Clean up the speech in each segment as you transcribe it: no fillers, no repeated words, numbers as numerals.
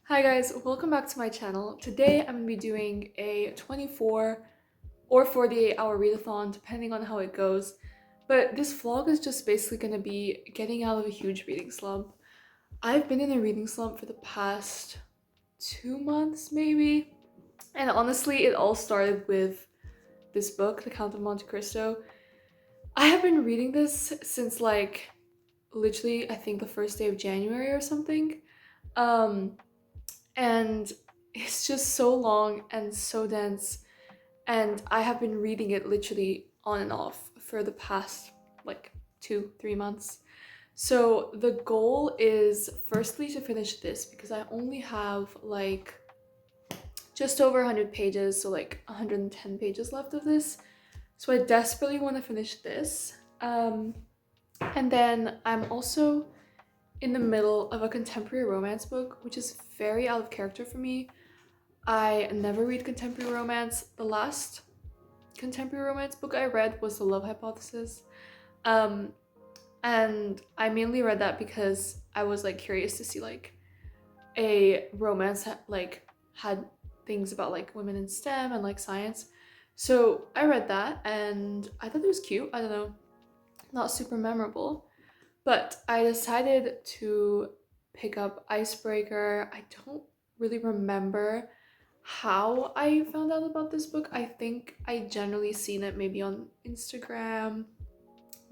Hi guys, welcome back to my channel. Today I'm going to be doing a 24 or 48 hour readathon depending on how it goes. But this vlog is just basically going to be getting out of a huge reading slump. I've been in a reading slump for the past 2 months maybe. And honestly, it all started with this book, The Count of Monte Cristo. I have been reading this since literally I think the first day of January or something. Um and it's just so long and so dense, and I have been reading it literally on and off for the past 2-3 months. So the goal is firstly to finish this because I only have just over 100 pages, so 110 pages left of this. So I desperately want to finish this. And then I'm also in the middle of a contemporary romance book, which is very out of character for me. I never read contemporary romance. The last contemporary romance book I read was The Love Hypothesis. Um, and I mainly read that because I was curious to see a romance that had things about women in STEM and science. So I read that and I thought it was cute. I don't know, not super memorable. But I decided to pick up Icebreaker. I don't really remember how I found out about this book. I think I generally seen it maybe on Instagram,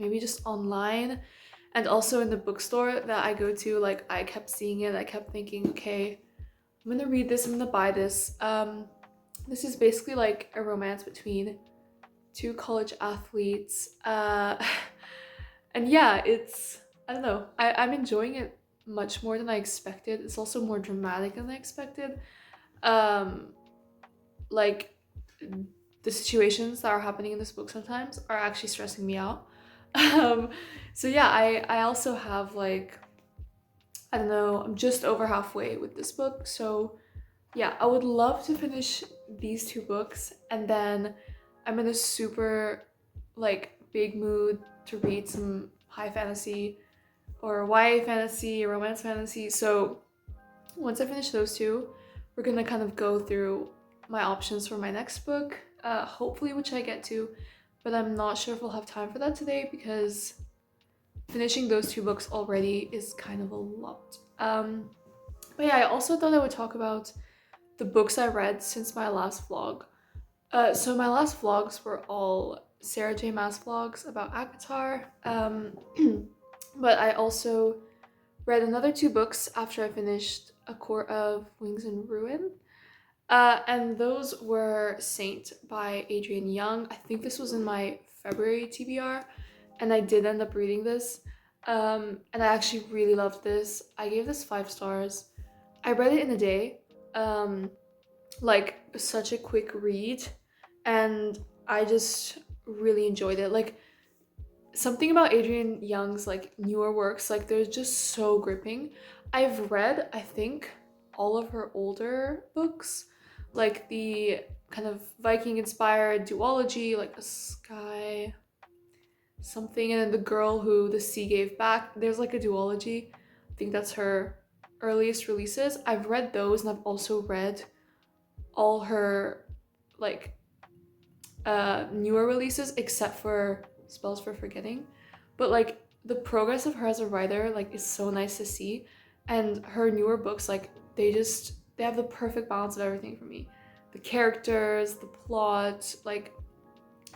maybe just online, and also in the bookstore that I go to. I kept seeing it. I kept thinking, okay, I'm gonna read this. I'm gonna buy this. This is basically like a romance between two college athletes. And yeah, it's, I don't know. I'm enjoying it much more than I expected. It's also more dramatic than I expected. Um, like the situations that are happening in this book sometimes are actually stressing me out. Um, so yeah, I also have I don't know, I'm just over halfway with this book. So yeah, I would love to finish these two books, and then I'm in a super big mood to read some high fantasy or YA fantasy, romance fantasy. So once I finish those two, we're gonna kind of go through my options for my next book, hopefully, which I get to, but I'm not sure if we'll have time for that today because finishing those two books already is kind of a lot. But yeah, I also thought I would talk about the books I read since my last vlog. So my last vlogs were all Sarah J. Maas vlogs about Avatar, but I also read another two books after I finished A Court of Wings and Ruin. And those were Saint by Adrienne Young. I think this was in my February TBR, and I did end up reading this. And I actually really loved this. I gave this 5 stars. I read it in a day, um, such a quick read, and I just really enjoyed it. Something about Adrienne Young's newer works, they're just so gripping. I've read, I think, all of her older books, like the kind of Viking inspired duology, like a sky something, and then the girl who the sea gave back. There's a duology. I think that's her earliest releases. I've read those, and I've also read all her like newer releases except for Spells for Forgetting. But the progress of her as a writer is so nice to see, and her newer books they have the perfect balance of everything for me. The characters, the plot,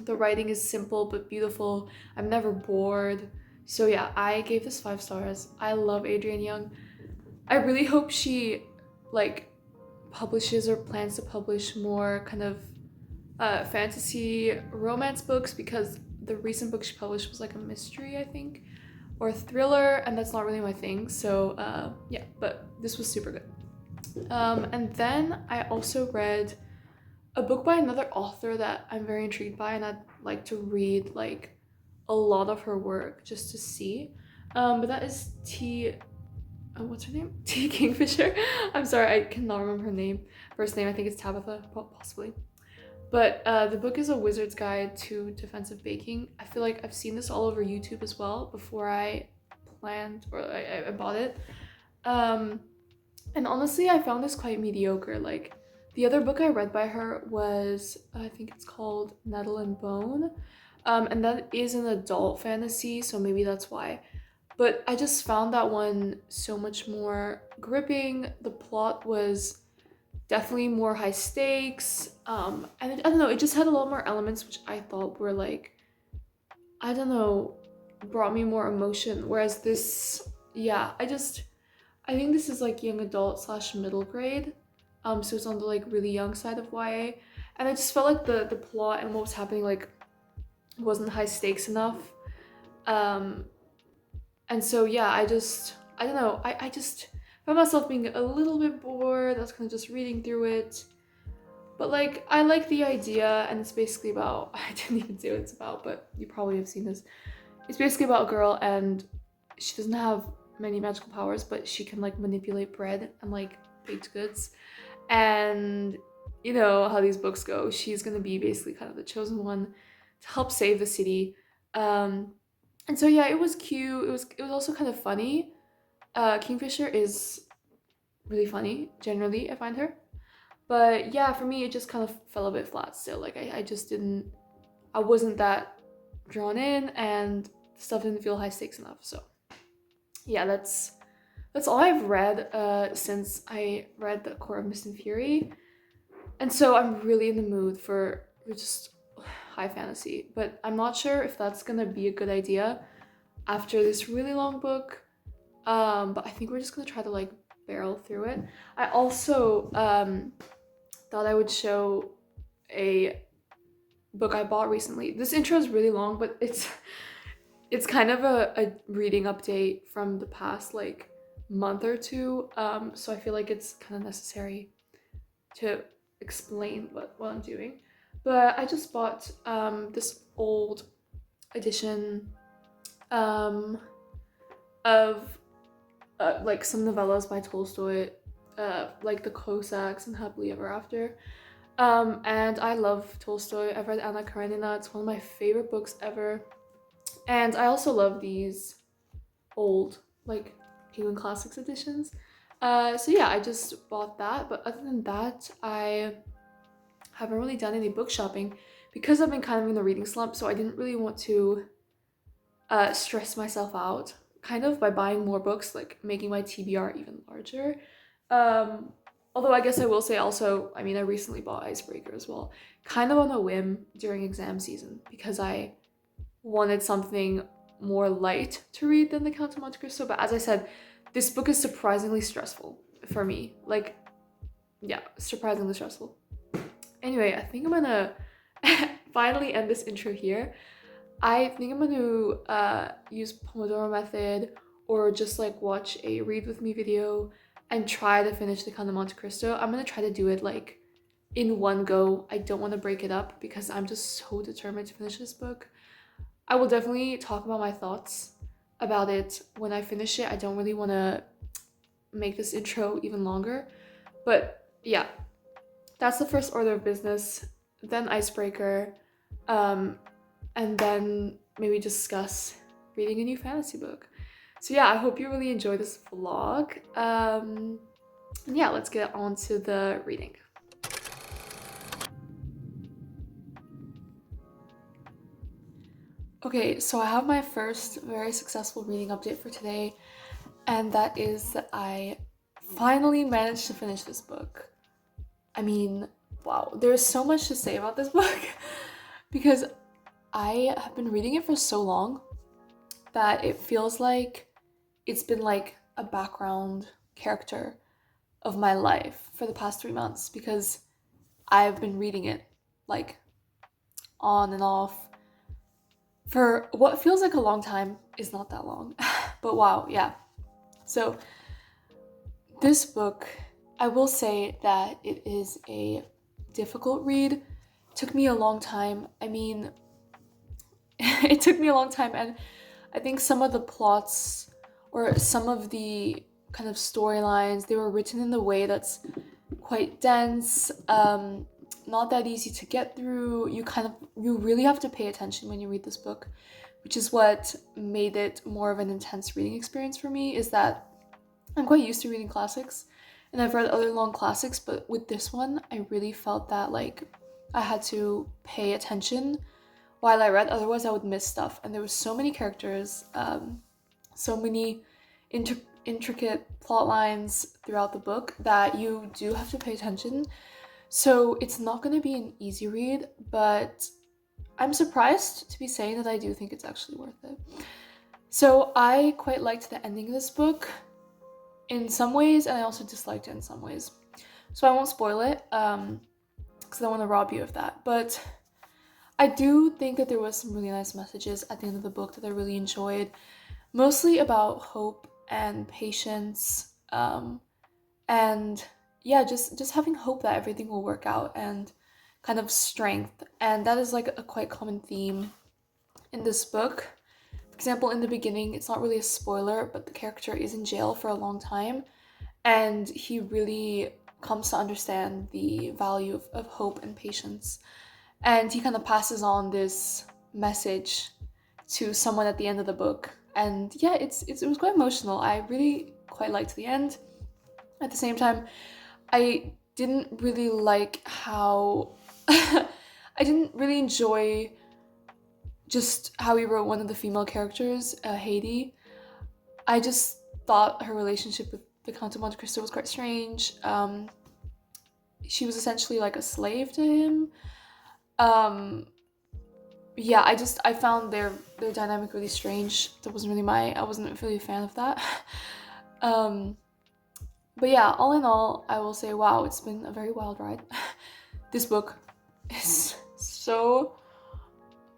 the writing is simple but beautiful. I'm never bored. So yeah, I gave this 5 stars. I love Adrienne Young. I really hope she like publishes or plans to publish more kind of fantasy romance books, because the recent book she published was a mystery, I think, or a thriller, and that's not really my thing. So yeah, but this was super good. And then I also read a book by another author that I'm very intrigued by, and I'd like to read a lot of her work just to see. But that is what's her name? T. Kingfisher. I'm sorry, I cannot remember her name. First name, I think it's Tabitha, possibly. But the book is A Wizard's Guide to Defensive Baking. I feel like I've seen this all over YouTube as well before I planned or I bought it. Um, And honestly, I found this quite mediocre. Like, the other book I read by her was, I think it's called Nettle and Bone. And that is an adult fantasy, so maybe that's why. But I just found that one so much more gripping. The plot was definitely more high stakes. I don't know, it just had a lot more elements which I thought were like, I don't know, brought me more emotion. Whereas this, yeah, I think this is like young adult slash middle grade. So it's on the like really young side of YA. And I just felt like the plot and what was happening like wasn't high stakes enough. Um, and so yeah, I don't know, I just found myself being a little bit bored. I was kind of just reading through it. But like I like the idea, and it's basically about I didn't even say what it's about, but you probably have seen this. It's basically about a girl and she doesn't have many magical powers, but she can like manipulate bread and like baked goods. And you know how these books go. She's gonna be basically kind of the chosen one to help save the city. Um, and so yeah, it was cute. It was also kind of funny. Kingfisher is really funny generally. I find her, but yeah, for me it just kind of fell a bit flat still. Like I just didn't. I wasn't that drawn in, and stuff didn't feel high stakes enough. So yeah, that's all I've read since I read The Court of Mist and Fury. And so I'm really in the mood for just high fantasy, but I'm not sure if that's gonna be a good idea after this really long book. But I think we're just gonna try to like barrel through it. I also thought I would show a book I bought recently. This intro is really long, but it's kind of a reading update from the past like month or two. So I feel like it's kind of necessary to explain what I'm doing. But I just bought this old edition um, of like some novellas by Tolstoy, like The Cossacks and Happily Ever After. And I love Tolstoy. I've read Anna Karenina. It's one of my favorite books ever. And I also love these old, like, Penguin Classics editions. So yeah, I just bought that. But other than that, I haven't really done any book shopping because I've been kind of in a reading slump. So I didn't really want to stress myself out kind of by buying more books, like making my TBR even larger. Um, Although I guess I will say also, I mean, I recently bought Icebreaker as well, kind of on a whim during exam season because I wanted something more light to read than the Count of Monte Cristo. But as I said, this book is surprisingly stressful for me. Like, yeah, surprisingly stressful. Anyway, I think I'm gonna finally end this intro here. I think I'm gonna use Pomodoro method or just like watch a read with me video and try to finish the Count of Monte Cristo. I'm gonna try to do it like in one go. I don't want to break it up because I'm just so determined to finish this book. I will definitely talk about my thoughts about it when I finish it. I don't really want to make this intro even longer. But yeah, that's the first order of business. Then Icebreaker. And then maybe discuss reading a new fantasy book. So yeah, I hope you really enjoy this vlog. And yeah, let's get on to the reading. Okay, so I have my first very successful reading update for today, and that is that I finally managed to finish this book. I mean, wow, there's so much to say about this book because I have been reading it for so long that it feels like it's been like a background character of my life for the past 3 months because I've been reading it like on and off for what feels like a long time. Is not that long. But wow, yeah. So this book, I will say that it is a difficult read. It took me a long time. I mean, it took me a long time, and I think some of the plots or some of the kind of storylines, they were written in a way that's quite dense, not that easy to get through. You really have to pay attention when you read this book, which is what made it more of an intense reading experience for me, is that I'm quite used to reading classics, and I've read other long classics, but with this one, I really felt that like I had to pay attention while I read, otherwise I would miss stuff. And there were so many characters, so many intricate plot lines throughout the book that you do have to pay attention. So it's not going to be an easy read, but I'm surprised to be saying that I do think it's actually worth it. So I quite liked the ending of this book in some ways, and I also disliked it in some ways. So I won't spoil it, because I don't want to rob you of that. But I do think that there was some really nice messages at the end of the book that I really enjoyed, mostly about hope and patience, and yeah, just having hope that everything will work out, and kind of strength. And that is like a quite common theme in this book. For example, in the beginning, it's not really a spoiler, but the character is in jail for a long time, and he really comes to understand the value of hope and patience. And he kind of passes on this message to someone at the end of the book. And yeah, it was quite emotional. I really quite liked the end. At the same time, I didn't really like how I didn't really enjoy just how he wrote one of the female characters, Haiti. I just thought her relationship with the Count of Monte Cristo was quite strange. She was essentially like a slave to him. Um, yeah, I found their dynamic really strange. That wasn't really I wasn't really a fan of that. um, but yeah, all in all, I will say, wow, it's been a very wild ride. This book is so.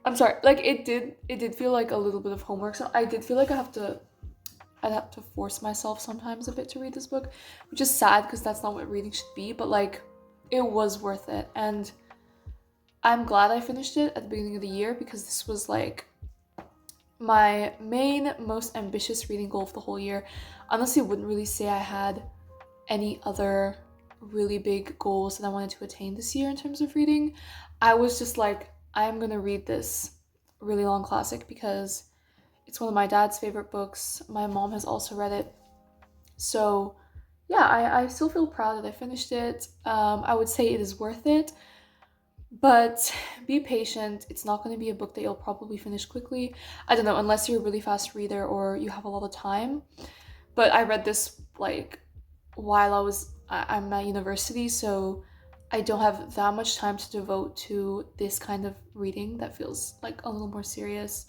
I'm sorry, like it did feel like a little bit of homework. So I did feel like I'd have to force myself sometimes a bit to read this book, which is sad because that's not what reading should be. But like, it was worth it, and I'm glad I finished it at the beginning of the year because this was like my main, most ambitious reading goal of the whole year. Honestly, wouldn't really say I had any other really big goals that I wanted to attain this year in terms of reading. I was just like, I'm gonna read this really long classic because it's one of my dad's favorite books. My mom has also read it. So yeah, I still feel proud that I finished it. I would say it is worth it. But be patient. It's not going to be a book that you'll probably finish quickly. I don't know, unless you're a really fast reader or you have a lot of time. But I read this like while I'm at university, so I don't have that much time to devote to this kind of reading that feels like a little more serious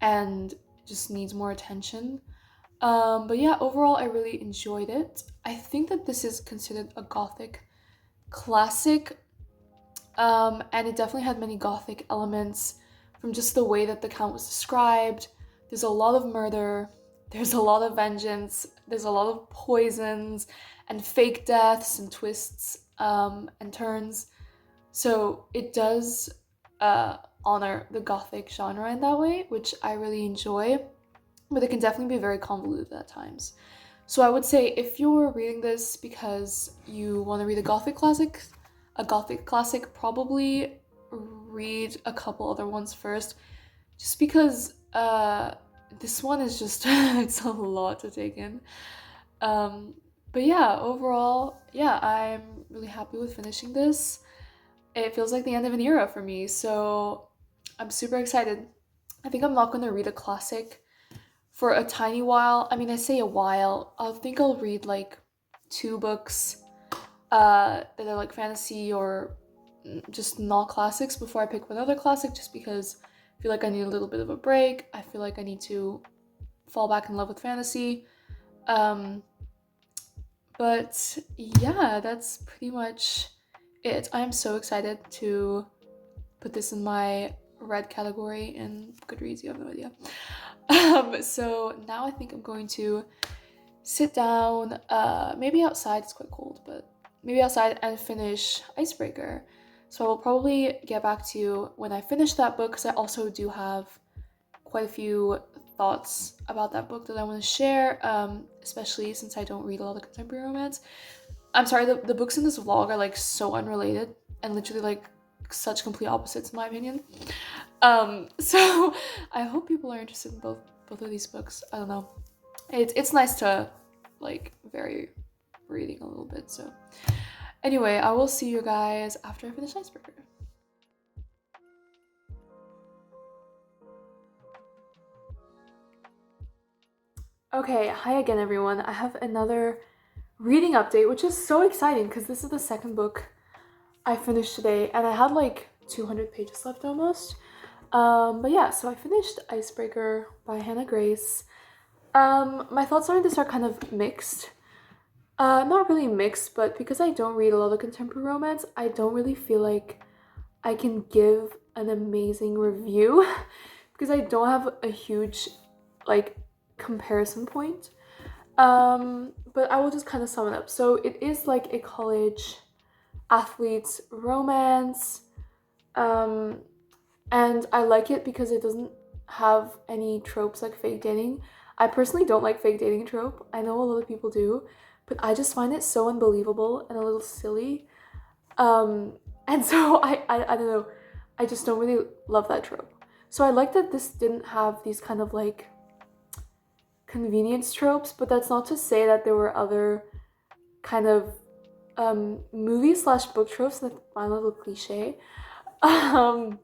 and just needs more attention. But yeah, overall, I really enjoyed it. I think that this is considered a gothic classic, and it definitely had many gothic elements from just the way that the count was described. There's a lot of murder, there's a lot of vengeance, there's a lot of poisons and fake deaths and twists, and turns. So it does honor the gothic genre in that way, which I really enjoy, but it can definitely be very convoluted at times. So I would say if you're reading this because you want to read a gothic classic, probably read a couple other ones first, just because this one is just it's a lot to take in. Um, but yeah, overall, yeah, I'm really happy with finishing this. It feels like the end of an era for me, so I'm super excited. I think I'm not going to read a classic for a tiny while. I mean, I say a while. I think I'll read like 2 books that are like fantasy or just not classics before I pick another classic, just because I feel like I need a little bit of a break. I feel like I need to fall back in love with fantasy. Um, but yeah, that's pretty much it. I am so excited to put this in my red category in Goodreads. You have no idea. So now I think I'm going to sit down, maybe outside, it's quite cold, but maybe outside, and finish Icebreaker. So I will probably get back to you when I finish that book, because I also do have quite a few thoughts about that book that I want to share, especially since I don't read a lot of contemporary romance. I'm sorry, the books in this vlog are like so unrelated and literally like such complete opposites in my opinion. So I hope people are interested in both of these books. I don't know. It's nice to like vary breathing a little bit. So anyway, I will see you guys after I finish Icebreaker. Okay, hi again everyone. I have another reading update, which is so exciting because this is the second book I finished today, and I had like 200 pages left almost. But yeah, so I finished Icebreaker by Hannah Grace. My thoughts on this are kind of mixed. Not really mixed, but because I don't read a lot of contemporary romance, I don't really feel like I can give an amazing review because I don't have a huge like comparison point. But I will just kind of sum it up. So it is like a college athlete's romance. Um, and I like it because it doesn't have any tropes like fake dating. I personally don't like fake dating trope. I know a lot of people do, but I just find it so unbelievable and a little silly. And so I don't know. I just don't really love that trope. So I like that this didn't have these kind of like convenience tropes, but that's not to say that there were other kind of movie slash book tropes that find a little cliche. Um,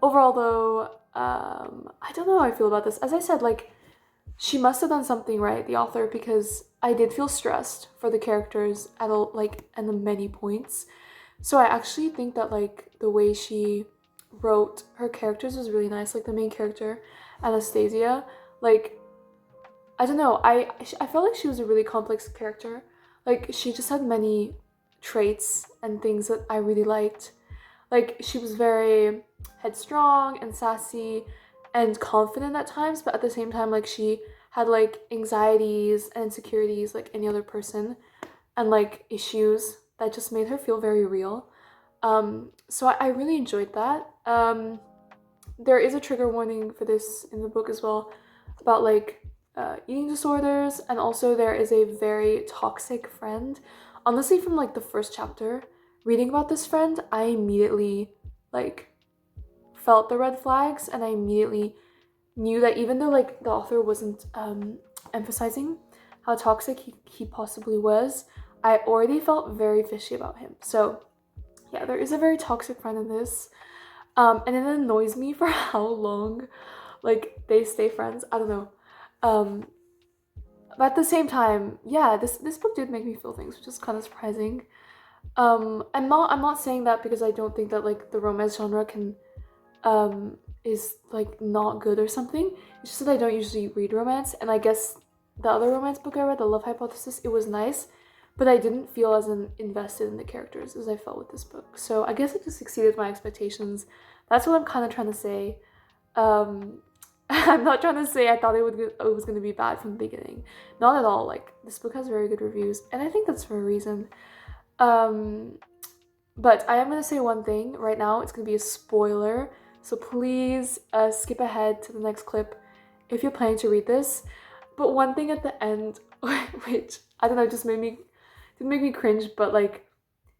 Overall, though, I don't know how I feel about this. As I said, like, she must have done something right, the author, because I did feel stressed for the characters at all, like, and the many points. So I actually think that, like, the way she wrote her characters was really nice. Like, the main character, Anastasia, like, I don't know, I felt like she was a really complex character. Like, she just had many traits and things that I really liked. Like, she was very headstrong and sassy and confident at times, but at the same time, like, she had like anxieties and insecurities like any other person, and like issues that just made her feel very real. So I really enjoyed that. There is a trigger warning for this in the book as well about like eating disorders, and also there is a very toxic friend. Honestly, from like the first chapter, reading about this friend, I immediately like felt the red flags, and I immediately knew that even though like the author wasn't emphasizing how toxic he possibly was, I already felt very fishy about him. So yeah, there is a very toxic friend in this. And it annoys me for how long like they stay friends. I don't know. Um, but at the same time, yeah, this book did make me feel things, which is kind of surprising. I'm not saying that because I don't think that like the romance genre can is like not good or something. It's just that I don't usually read romance, and I guess the other romance book I read, The Love Hypothesis, it was nice, but I didn't feel as invested in the characters as I felt with this book. So I guess it just exceeded my expectations. That's what I'm kind of trying to say. I'm not trying to say I thought it was going to be bad from the beginning. Not at all. Like, this book has very good reviews, and I think that's for a reason. But I am going to say one thing right now. It's going to be a spoiler, so please skip ahead to the next clip if you're planning to read this. But one thing at the end, which I don't know, just didn't make me cringe, but like,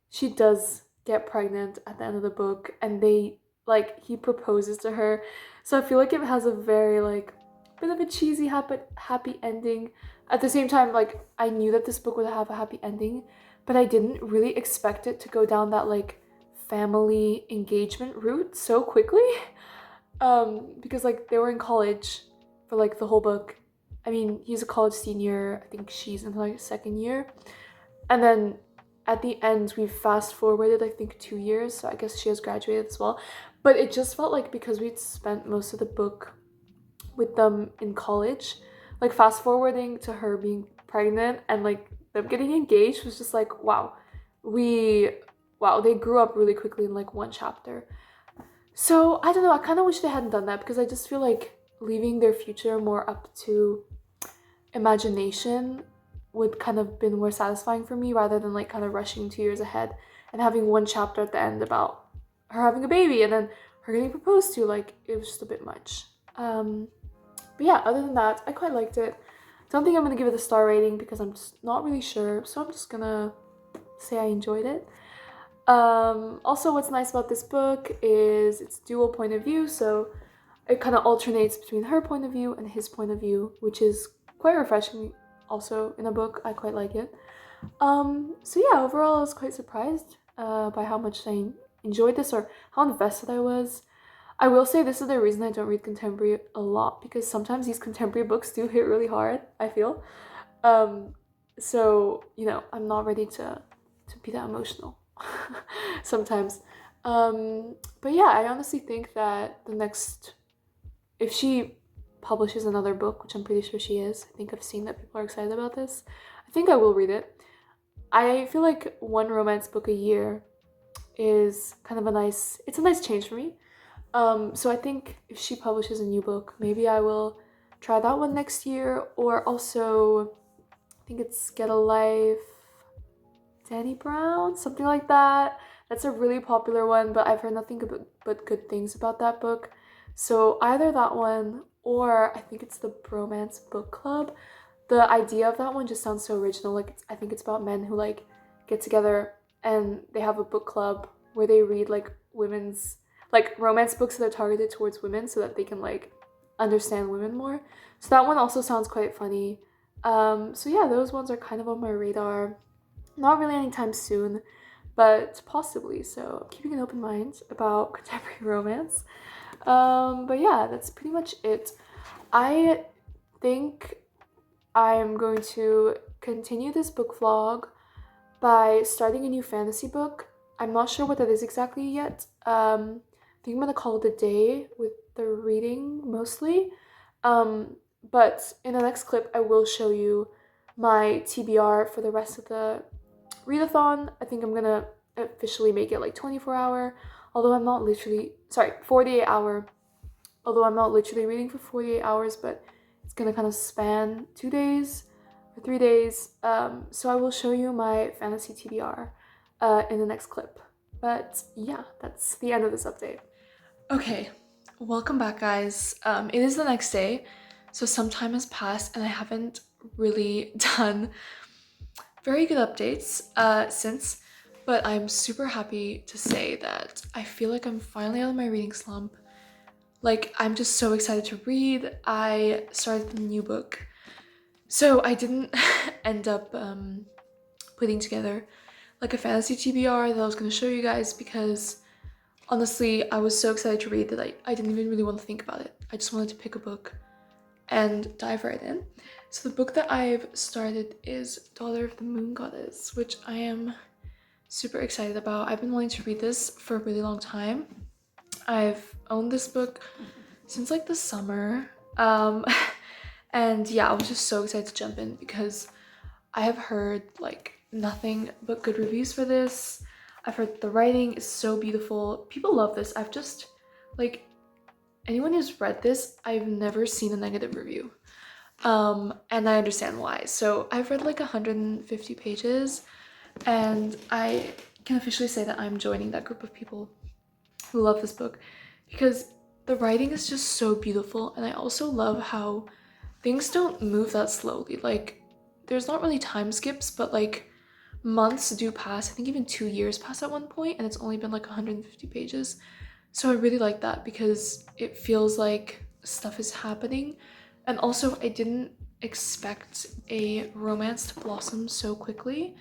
she does get pregnant at the end of the book, and he proposes to her. So I feel like it has a very like bit of a cheesy happy ending. At the same time, like, I knew that this book would have a happy ending, but I didn't really expect it to go down that like family engagement route so quickly. Because like they were in college for like the whole book. I mean, he's a college senior, I think she's in like second year. And then at the end we fast forwarded I think 2 years, so I guess she has graduated as well. But it just felt like because we'd spent most of the book with them in college, like fast forwarding to her being pregnant and like them getting engaged was just like, wow, they grew up really quickly in like one chapter. So I don't know, I kind of wish they hadn't done that, because I just feel like leaving their future more up to imagination would kind of been more satisfying for me, rather than like kind of rushing 2 years ahead and having one chapter at the end about her having a baby and then her getting proposed to. Like, it was just a bit much. But yeah, other than that, I quite liked it. Don't think I'm gonna give it a star rating because I'm just not really sure, so I'm just gonna say I enjoyed it. Also, what's nice about this book is it's dual point of view, so it kind of alternates between her point of view and his point of view, which is quite refreshing also in a book. I quite like it. So yeah, overall, I was quite surprised by how much I enjoyed this or how invested I was. I will say this is the reason I don't read contemporary a lot because sometimes these contemporary books do hit really hard, I feel. Um, so I'm not ready to be that emotional sometimes. But yeah, I honestly think that the next, if she publishes another book, which I'm pretty sure she is, I think I've seen that people are excited about this. I think I will read it. I feel like one romance book a year is kind of it's a nice change for me. So I think if she publishes a new book, maybe I will try that one next year. Or also, I think it's Get a Life, Danny Brown, something like that. That's a really popular one, but I've heard nothing but good things about that book. So either that one, or I think it's the Bromance Book Club. The idea of that one just sounds so original. Like I think it's about men who like get together and they have a book club where they read like women's like romance books that are targeted towards women so that they can like understand women more. So that one also sounds quite funny. So yeah, those ones are kind of on my radar. Not really anytime soon, but possibly. So I'm keeping an open mind about contemporary romance. But yeah, that's pretty much it. I think I'm going to continue this book vlog by starting a new fantasy book. I'm not sure what that is exactly yet. I think I'm gonna call it a day with the reading mostly. But in the next clip, I will show you my TBR for the rest of the readathon. I think I'm gonna officially make it like 24-hour, although I'm not literally, sorry, 48-hour, although I'm not literally reading for 48 hours, but it's gonna kind of span 2 days or 3 days. So I will show you my fantasy TBR in the next clip. But yeah, that's the end of this update. Okay, welcome back, guys. It is the next day, so some time has passed and I haven't really done very good updates since, but I'm super happy to say that I feel like I'm finally out of my reading slump. Like, I'm just so excited to read. I started a new book. So I didn't end up putting together like a fantasy TBR that I was going to show you guys because honestly, I was so excited to read that I didn't even really want to think about it. I just wanted to pick a book and dive right in. So the book that I've started is Daughter of the Moon Goddess, which I am super excited about. I've been wanting to read this for a really long time. I've owned this book since like the summer. And yeah, I was just so excited to jump in because I have heard like nothing but good reviews for this. I've heard the writing is so beautiful. People love this. I've just like anyone who's read this, I've never seen a negative review. And I understand why. So I've read like 150 pages and I can officially say that I'm joining that group of people who love this book because the writing is just so beautiful, and I also love how things don't move that slowly. Like there's not really time skips, but like months do pass. I think even 2 years pass at one point and it's only been like 150 pages. So I really like that because it feels like stuff is happening. And also I didn't expect a romance to blossom so quickly.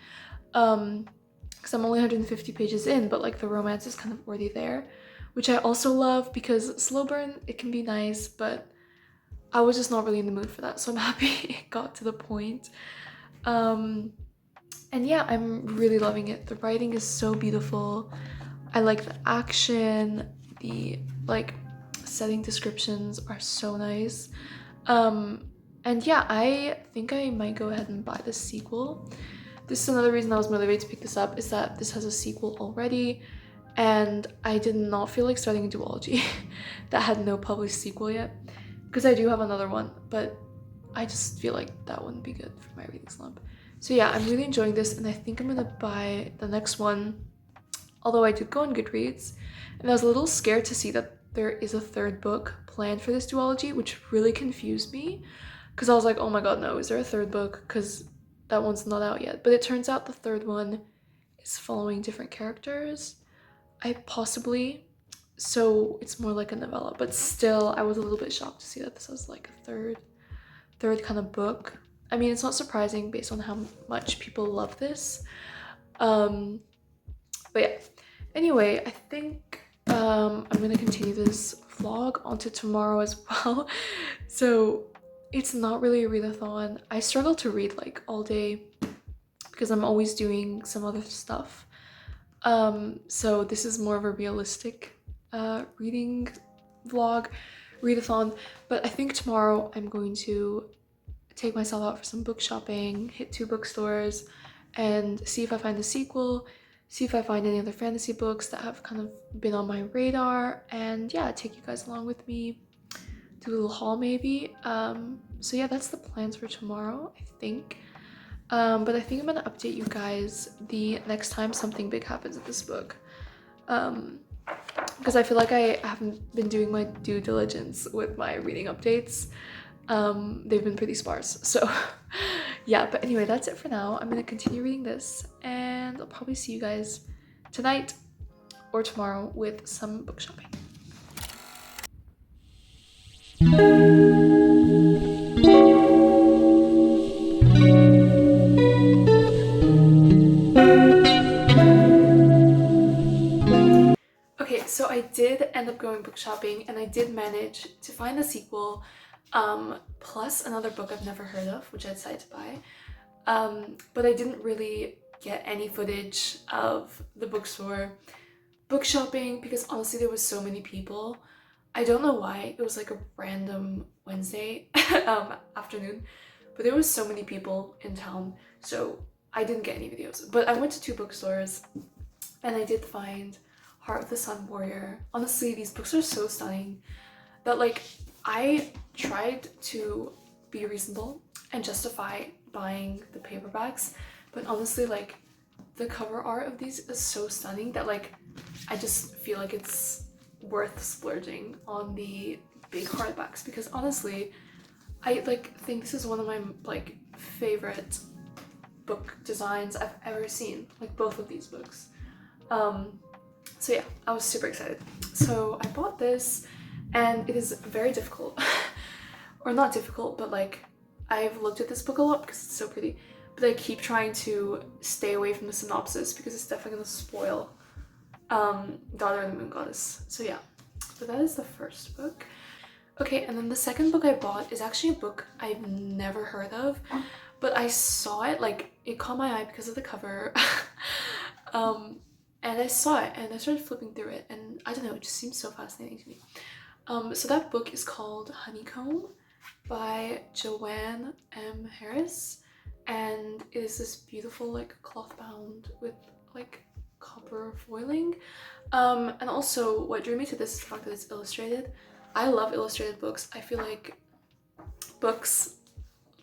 Because I'm only 150 pages in, but like the romance is kind of already there, which I also love because slow burn, it can be nice, but I was just not really in the mood for that. So I'm happy it got to the point. And yeah, I'm really loving it. The writing is so beautiful. I like the action, the like setting descriptions are so nice. And yeah, I think I might go ahead and buy the sequel. This is another reason I was motivated to pick this up, is that this has a sequel already, and I did not feel like starting a duology that had no published sequel yet, because I do have another one, but I just feel like that wouldn't be good for my reading slump. So yeah, I'm really enjoying this, and I think I'm gonna buy the next one, although I did go on Goodreads, and I was a little scared to see that there is a third book planned for this duology, which really confused me, because I was like, oh my god, no, is there a third book? Because that one's not out yet. But it turns out the third one is following different characters. I possibly, so it's more like a novella, but still I was a little bit shocked to see that this was like a third kind of book. I mean, it's not surprising based on how much people love this. Um, but yeah, anyway, I think I'm gonna continue this vlog onto tomorrow as well. So it's not really a readathon. I struggle to read like all day because I'm always doing some other stuff. So this is more of a realistic reading vlog, readathon. But I think tomorrow I'm going to take myself out for some book shopping, hit 2 bookstores, and see if I find a sequel, see if I find any other fantasy books that have kind of been on my radar, and yeah, take you guys along with me, do a little haul maybe. So yeah, that's the plans for tomorrow, I think. But I think I'm gonna update you guys the next time something big happens in this book. Because I feel like I haven't been doing my due diligence with my reading updates. They've been pretty sparse. So yeah, but anyway, that's it for now. I'm gonna continue reading this and I'll probably see you guys tonight or tomorrow with some book shopping. Okay, so I did end up going book shopping and I did manage to find a sequel, plus another book I've never heard of, which I decided to buy. But I didn't really get any footage of the bookstore book shopping because honestly there was so many people. I don't know why, it was like a random Wednesday afternoon, but there was so many people in town, so I didn't get any videos. But I went to 2 bookstores and I did find Heart of the Sun Warrior. Honestly, these books are so stunning that like I tried to be reasonable and justify buying the paperbacks, but honestly like the cover art of these is so stunning that like I just feel like it's worth splurging on the big hardbacks, because honestly I like think this is one of my like favorite book designs I've ever seen, like both of these books. So yeah, I was super excited. So I bought this and it is very difficult or not difficult, but like I've looked at this book a lot because it's so pretty, but I keep trying to stay away from the synopsis because it's definitely gonna spoil Daughter of the Moon Goddess. So yeah, so that is the first book. Okay, and then the second book I bought is actually a book I've never heard of, but I saw it, like it caught my eye because of the cover. And I saw it and I started flipping through it and I don't know, it just seems so fascinating to me. So that book is called Honeycomb by Joanne M. Harris, and it is this beautiful like cloth bound with like copper foiling. And also what drew me to this is the fact that it's illustrated. I love illustrated books. I feel like books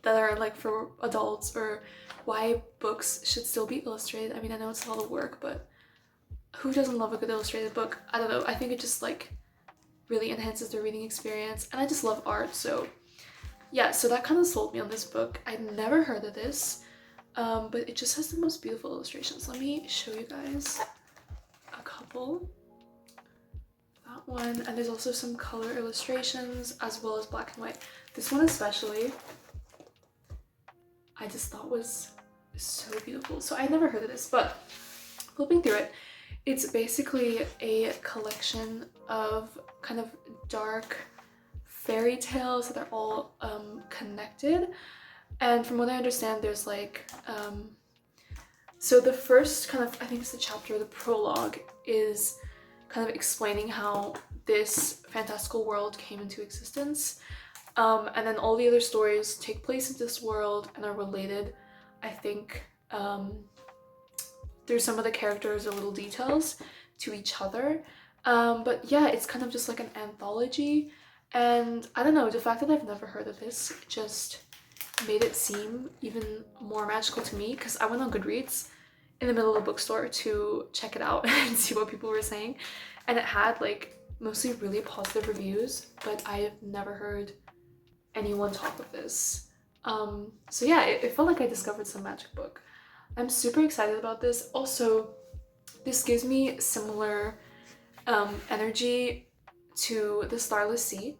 that are like for adults or why books should still be illustrated. I mean, I know it's a lot of work, but who doesn't love a good illustrated book? I don't know, I think it just like really enhances the reading experience, and I just love art. So yeah, so that kind of sold me on this book. I'd never heard of this, but it just has the most beautiful illustrations. Let me show you guys a couple. That one, and there's also some color illustrations as well as black and white. This one especially I just thought was so beautiful. So I never heard of this, but flipping through it, it's basically a collection of kind of dark fairy tales that are all connected. And from what I understand, there's like so the first kind of, I think it's the chapter, the prologue, is kind of explaining how this fantastical world came into existence, and then all the other stories take place in this world and are related, I think, through some of the characters or little details to each other. But yeah, it's kind of just like an anthology, and I don't know, the fact that I've never heard of this just made it seem even more magical to me, because I went on Goodreads in the middle of a bookstore to check it out and see what people were saying, and it had like mostly really positive reviews, but I have never heard anyone talk of this. So yeah, it felt like I discovered some magic book. I'm super excited about this. Also, this gives me similar energy to The Starless Sea,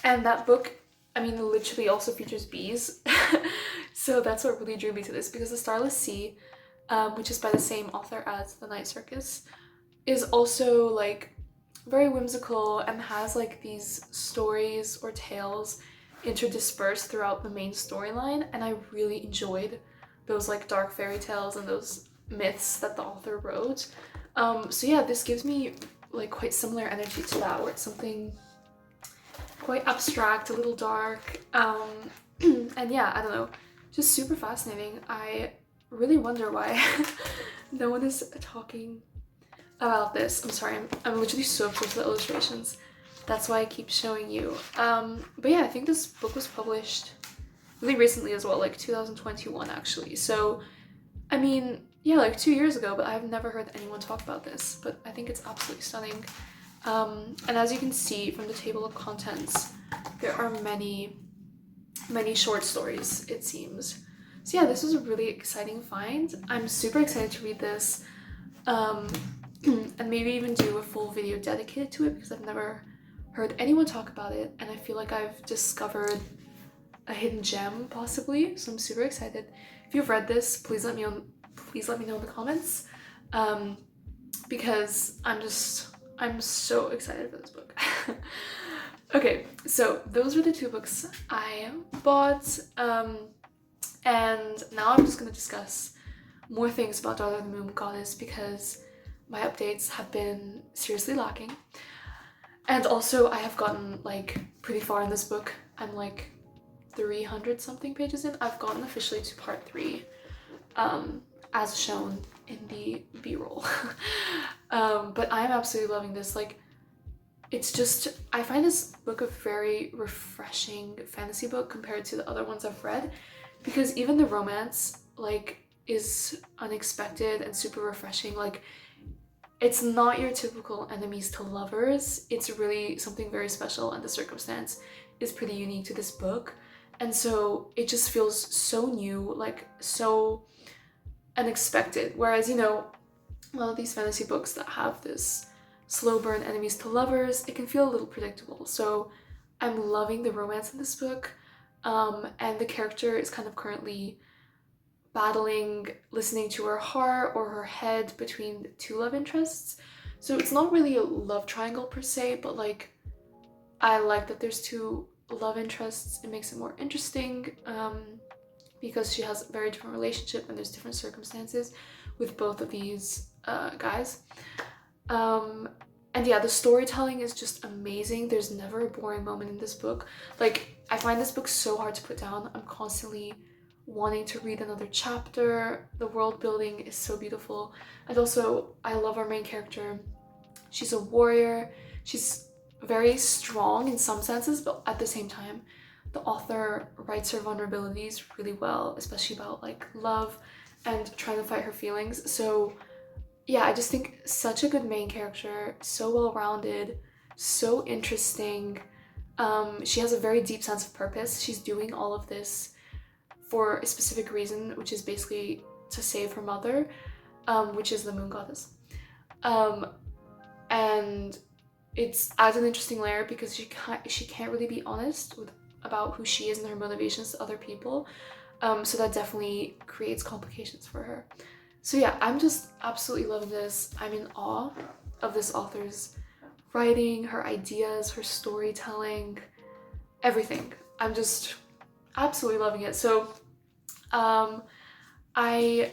and that book, I mean, literally also features bees. So that's what really drew me to this, because The Starless Sea, which is by the same author as The Night Circus, is also like very whimsical and has like these stories or tales interdispersed throughout the main storyline, and I really enjoyed those like dark fairy tales and those myths that the author wrote. So yeah, this gives me like quite similar energy to that, where it's something quite abstract, a little dark, and yeah, I don't know, just super fascinating. I really wonder why no one is talking about this. I'm sorry, I'm literally so obsessed with the illustrations. That's why I keep showing you. But yeah, I think this book was published really recently as well, like 2021 actually. So, I mean, yeah, like 2 years ago, but I've never heard anyone talk about this. But I think it's absolutely stunning. And as you can see from the table of contents, there are many, many short stories, it seems. So yeah, this was a really exciting find. I'm super excited to read this. And maybe even do a full video dedicated to it, because I've never heard anyone talk about it, and I feel like I've discovered a hidden gem possibly. So I'm super excited. If you've read this, please let me know in the comments, because I'm so excited for this book. Okay, so those were the two books I bought, and now I'm just gonna discuss more things about Daughter of the Moon Goddess, because my updates have been seriously lacking. And also I have gotten like pretty far in this book. I'm like 300 something pages in. I've gotten officially to part 3, as shown in the b-roll. But I'm absolutely loving this. Like, it's just, I find this book a very refreshing fantasy book compared to the other ones I've read, because even the romance like is unexpected and super refreshing. Like, it's not your typical enemies to lovers. It's really something very special, and the circumstance is pretty unique to this book. And so it just feels so new, like so unexpected. Whereas, you know, a lot of these fantasy books that have this slow burn enemies to lovers, it can feel a little predictable. So I'm loving the romance in this book. And the character is kind of currently battling, listening to her heart or her head between two love interests. So it's not really a love triangle per se, but like, I like that there's two love interests. It makes it more interesting, because she has a very different relationship and there's different circumstances with both of these guys. And yeah, the storytelling is just amazing. There's never a boring moment in this book. Like, I find this book so hard to put down. I'm constantly wanting to read another chapter. The world building is so beautiful. And also, I love our main character. She's a warrior. She's very strong in some senses, but at the same time, the author writes her vulnerabilities really well, especially about like love and trying to fight her feelings. So yeah, I just think such a good main character, so well-rounded, so interesting. She has a very deep sense of purpose. She's doing all of this for a specific reason, which is basically to save her mother, which is the moon goddess. And it's adds an interesting layer, because she can't really be honest about who she is and her motivations to other people. So that definitely creates complications for her. So yeah, I'm just absolutely loving this. I'm in awe of this author's writing, her ideas, her storytelling, everything. I'm just absolutely loving it. So I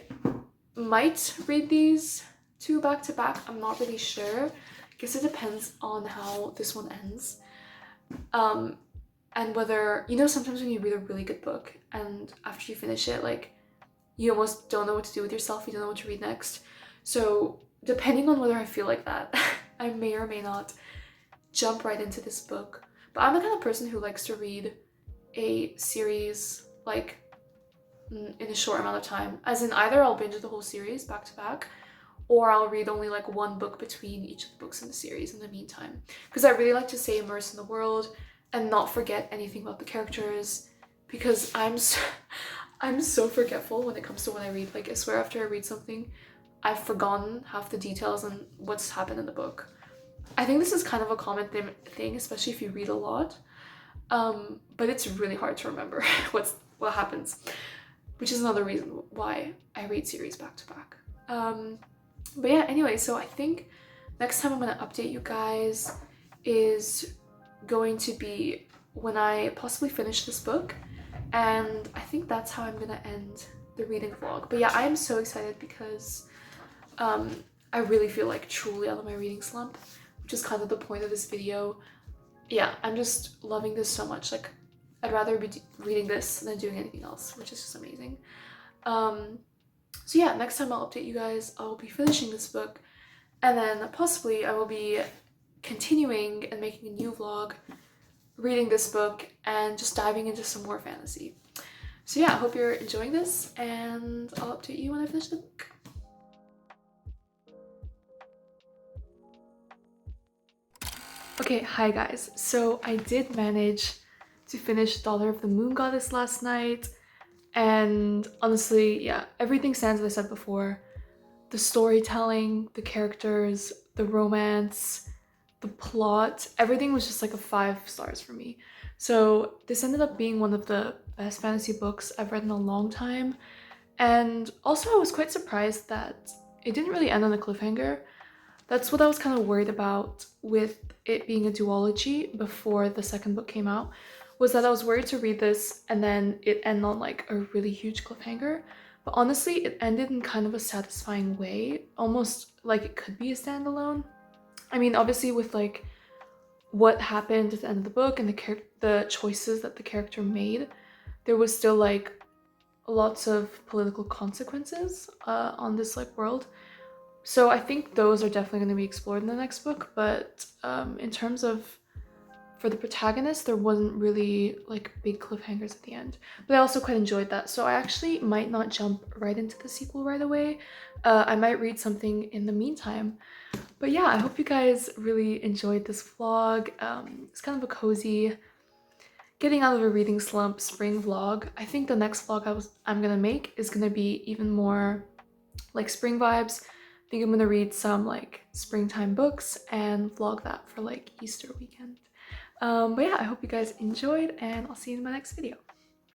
might read these two back to back. I'm not really sure. I guess it depends on how this one ends. And whether, you know, sometimes when you read a really good book and after you finish it, like, you almost don't know what to do with yourself. You don't know what to read next. So depending on whether I feel like that, I may or may not jump right into this book. But I'm the kind of person who likes to read a series like in a short amount of time. As in, either I'll binge the whole series back to back, or I'll read only like one book between each of the books in the series in the meantime. Because I really like to stay immersed in the world and not forget anything about the characters, because I'm so forgetful when it comes to when I read. Like, I swear after I read something, I've forgotten half the details and what's happened in the book. I think this is kind of a common thing, especially if you read a lot. But it's really hard to remember what happens. which is another reason why I read series back to back. But yeah, anyway, so I think next time I'm gonna update you guys is going to be when I possibly finish this book, and I think that's how I'm gonna end the reading vlog. But yeah, I am so excited because I really feel like truly out of my reading slump, which is kind of the point of this video. Yeah, I'm just loving this so much. Like, I'd rather be reading this than doing anything else, which is just amazing. So yeah, next time I'll update you guys. I'll be finishing this book, and then possibly I will be continuing and making a new vlog, reading this book, and just diving into some more fantasy. So yeah, I hope you're enjoying this, and I'll update you when I finish the book. Okay, hi guys. So I did manage to finish Daughter of the Moon Goddess last night, and honestly, yeah, everything stands as I said before. The storytelling, the characters, the romance, the plot, everything was just like a 5 stars for me. So this ended up being one of the best fantasy books I've read in a long time. And also I was quite surprised that it didn't really end on a cliffhanger. That's what I was kind of worried about with it being a duology before the second book came out, was that I was worried to read this and then it end on like a really huge cliffhanger. But honestly, it ended in kind of a satisfying way, almost like it could be a standalone. I mean, obviously with like what happened at the end of the book and the choices that the character made, there was still like lots of political consequences on this like world. So I think those are definitely going to be explored in the next book, but in terms of for the protagonist, there wasn't really like big cliffhangers at the end. But I also quite enjoyed that. So I actually might not jump right into the sequel right away. I might read something in the meantime. But yeah, I hope you guys really enjoyed this vlog. It's kind of a cozy, getting out of a reading slump spring vlog. I think the next vlog I'm gonna make is gonna be even more like spring vibes. I think I'm gonna read some like springtime books and vlog that for like Easter weekend. But yeah, I hope you guys enjoyed, and I'll see you in my next video.